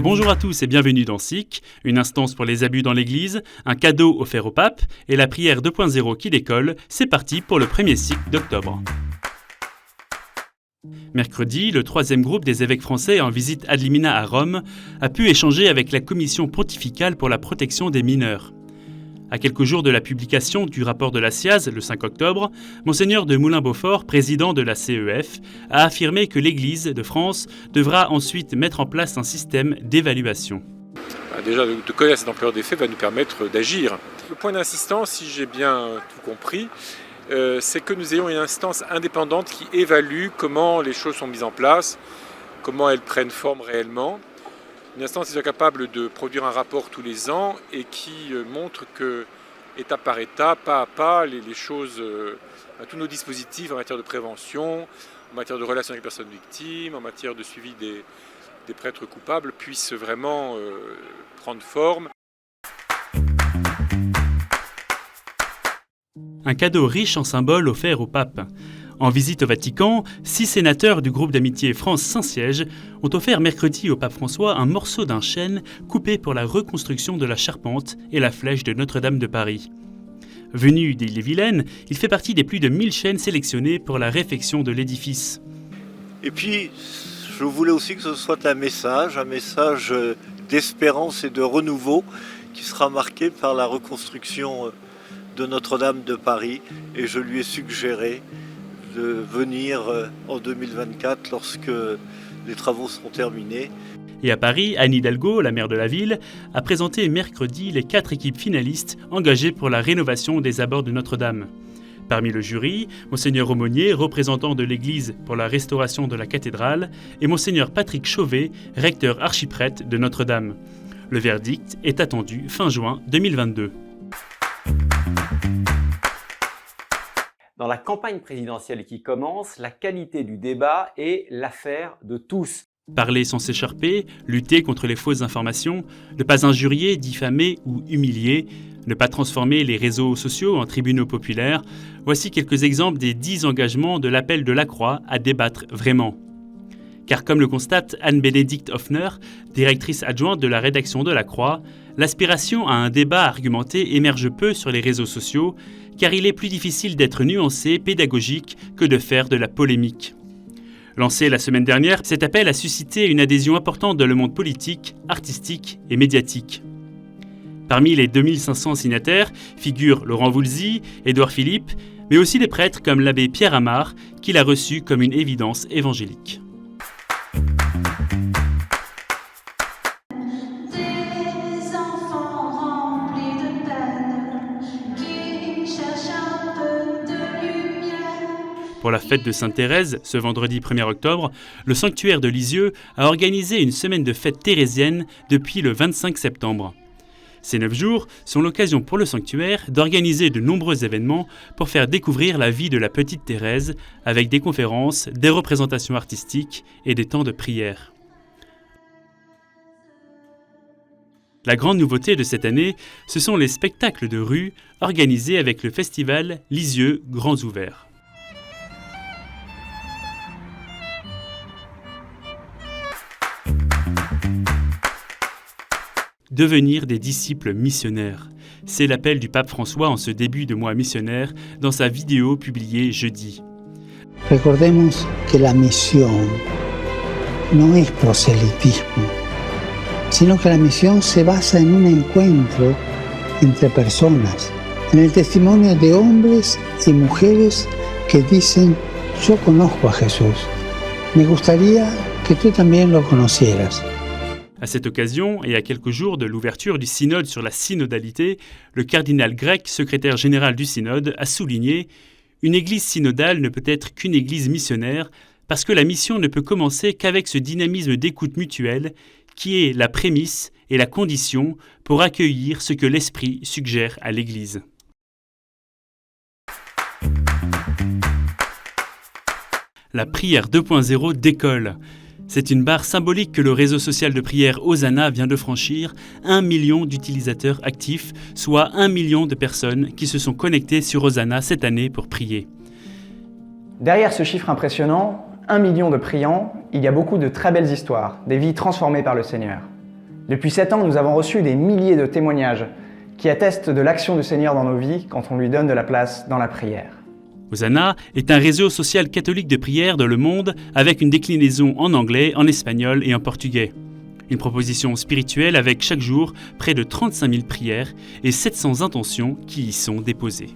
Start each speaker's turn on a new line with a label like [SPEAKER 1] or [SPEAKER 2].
[SPEAKER 1] Bonjour à tous et bienvenue dans SIC, une instance pour les abus dans l'Église, un cadeau offert au pape et la prière 2.0 qui décolle. C'est parti pour le premier SIC d'octobre. Mercredi, le troisième groupe des évêques français en visite ad limina à Rome a pu échanger avec la Commission pontificale pour la protection des mineurs. À quelques jours de la publication du rapport de la SIAZ, le 5 octobre, Monseigneur de Moulin-Beaufort, président de la CEF, a affirmé que l'Église de France devra ensuite mettre en place un système d'évaluation.
[SPEAKER 2] Déjà, de connaître cette ampleur des faits va nous permettre d'agir. Le point d'insistance, si j'ai bien tout compris, c'est que nous ayons une instance indépendante qui évalue comment les choses sont mises en place, comment elles prennent forme réellement. Une instance qui soit capable de produire un rapport tous les ans et qui montre que, étape par étape, pas à pas, les choses, tous nos dispositifs en matière de prévention, en matière de relations avec les personnes victimes, en matière de suivi des prêtres coupables, puissent vraiment prendre forme.
[SPEAKER 1] Un cadeau riche en symboles offert au pape. En visite au Vatican, 6 sénateurs du groupe d'amitié France-Saint-Siège ont offert mercredi au pape François un morceau d'un chêne coupé pour la reconstruction de la charpente et la flèche de Notre-Dame de Paris. Venu d'Ille-et-Vilaine, il fait partie des plus de 1000 chênes sélectionnés pour la réfection de l'édifice.
[SPEAKER 3] Et puis, je voulais aussi que ce soit un message d'espérance et de renouveau qui sera marqué par la reconstruction de Notre-Dame de Paris. Et je lui ai suggéré de venir en 2024 lorsque les travaux seront terminés.
[SPEAKER 1] Et à Paris, Anne Hidalgo, la maire de la ville, a présenté mercredi les 4 équipes finalistes engagées pour la rénovation des abords de Notre-Dame. Parmi le jury, Monseigneur Aumônier, représentant de l'Église pour la restauration de la cathédrale, et Monseigneur Patrick Chauvet, recteur archiprêtre de Notre-Dame. Le verdict est attendu fin juin 2022.
[SPEAKER 4] Dans la campagne présidentielle qui commence, la qualité du débat est l'affaire de tous.
[SPEAKER 1] Parler sans s'écharper, lutter contre les fausses informations, ne pas injurier, diffamer ou humilier, ne pas transformer les réseaux sociaux en tribunaux populaires, voici quelques exemples des 10 engagements de l'appel de la Croix à débattre vraiment. Car comme le constate Anne-Bénédicte Hoffner, directrice adjointe de la rédaction de la Croix, l'aspiration à un débat argumenté émerge peu sur les réseaux sociaux, car il est plus difficile d'être nuancé, pédagogique, que de faire de la polémique. Lancé la semaine dernière, cet appel a suscité une adhésion importante dans le monde politique, artistique et médiatique. Parmi les 2500 signataires figurent Laurent Voulzy, Édouard Philippe, mais aussi des prêtres comme l'abbé Pierre Amar, qu'il a reçu comme une évidence évangélique. Pour la fête de Sainte-Thérèse, ce vendredi 1er octobre, le sanctuaire de Lisieux a organisé une semaine de fête thérésienne depuis le 25 septembre. Ces 9 jours sont l'occasion pour le sanctuaire d'organiser de nombreux événements pour faire découvrir la vie de la petite Thérèse avec des conférences, des représentations artistiques et des temps de prière. La grande nouveauté de cette année, ce sont les spectacles de rue organisés avec le festival Lisieux Grands Ouverts. Devenir des disciples missionnaires. C'est l'appel du pape François en ce début de mois missionnaire dans sa vidéo publiée jeudi.
[SPEAKER 5] Recordemos que la misión no es proselitismo, sino que la misión se basa en un encuentro entre personas, en el testimonio de hombres y mujeres que dicen: yo conozco a Jesús, me gustaría que tú también lo conocieras.
[SPEAKER 1] À cette occasion, et à quelques jours de l'ouverture du synode sur la synodalité, le cardinal Grech, secrétaire général du synode, a souligné « Une église synodale ne peut être qu'une église missionnaire parce que la mission ne peut commencer qu'avec ce dynamisme d'écoute mutuelle qui est la prémisse et la condition pour accueillir ce que l'Esprit suggère à l'Église. » La prière 2.0 décolle. C'est une barre symbolique que le réseau social de prière Hosanna vient de franchir, 1 million d'utilisateurs actifs, soit 1 million de personnes qui se sont connectées sur Hosanna cette année pour prier.
[SPEAKER 6] Derrière ce chiffre impressionnant, 1 million de priants, il y a beaucoup de très belles histoires, des vies transformées par le Seigneur. Depuis 7 ans, nous avons reçu des milliers de témoignages qui attestent de l'action du Seigneur dans nos vies quand on lui donne de la place dans la prière.
[SPEAKER 1] Hosanna est un réseau social catholique de prière dans le monde avec une déclinaison en anglais, en espagnol et en portugais. Une proposition spirituelle avec chaque jour près de 35 000 prières et 700 intentions qui y sont déposées.